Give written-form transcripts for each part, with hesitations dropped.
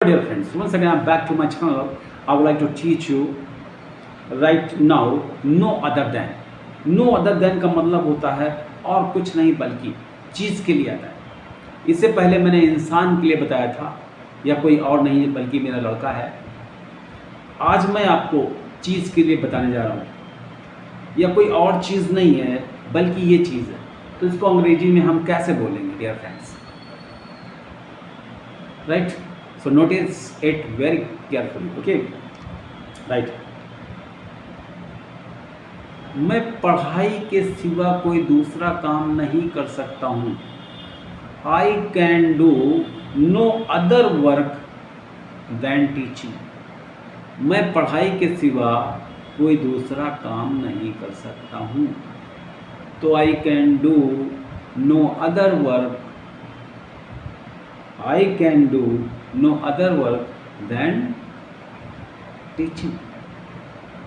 Dear friends, once again I'm back to my channel. I would like to teach you right now no other than. No other than का मतलब होता है और कुछ नहीं बल्कि चीज़ के लिए आता है। इससे पहले मैंने इंसान के लिए बताया था, या कोई और नहीं है बल्कि मेरा लड़का है। आज मैं आपको चीज़ के लिए बताने जा रहा हूँ, या कोई और चीज़ नहीं है बल्कि ये चीज़ है। तो इसको अंग्रेजी में हम कैसे बोलेंगे dear friends, right? So notice it very carefully, okay? Right. मैं पढ़ाई के सिवा कोई दूसरा काम नहीं कर सकता हूँ। I can do no other work than teaching. मैं पढ़ाई के सिवा कोई दूसरा काम नहीं कर सकता हूँ। तो I can do no other work. I can do no other work than teaching.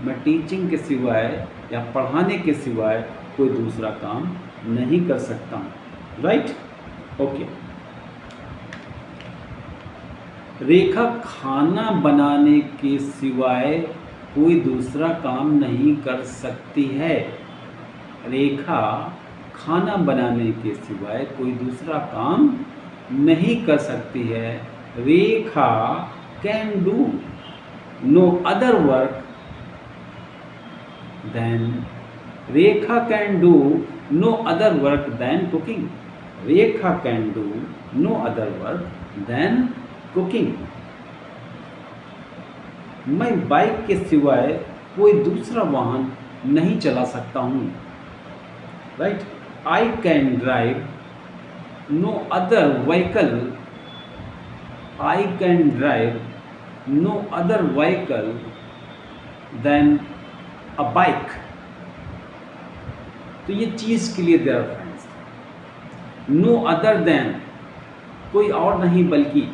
मैं टीचिंग के सिवाय या पढ़ाने के सिवाय कोई दूसरा काम नहीं कर सकता हूँ, राइट? ओके। रेखा खाना बनाने के सिवाय कोई दूसरा काम नहीं कर सकती है। रेखा खाना बनाने के सिवाय कोई दूसरा काम नहीं कर सकती है। Rekha can do no other work than, Rekha can do no other work than cooking. Rekha can do no other work than cooking. मैं बाइक के सिवाय कोई दूसरा वाहन नहीं चला सकता हूँ, right? I can drive no other vehicle. I can drive no other vehicle than a bike. तो ये चीज़ के लिए there friends, no other than कोई और नहीं बल्कि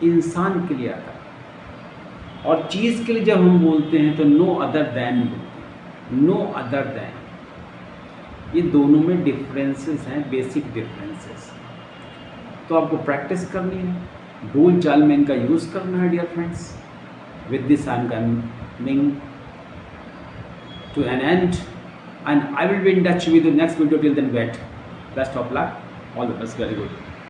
इंसान के लिए आता है। और चीज़ के लिए जब हम बोलते हैं तो नो अदर देन बोलते हैं, नो अदर देन। ये दोनों में डिफरेंसेस हैं, बेसिक डिफरेंसेस। तो आपको प्रैक्टिस करनी है, बोल चाल में इनका यूज़ करना है dear friends. With this I am coming to an end and I will be in touch with the next video. Till then wait, best of luck, all the best, very good.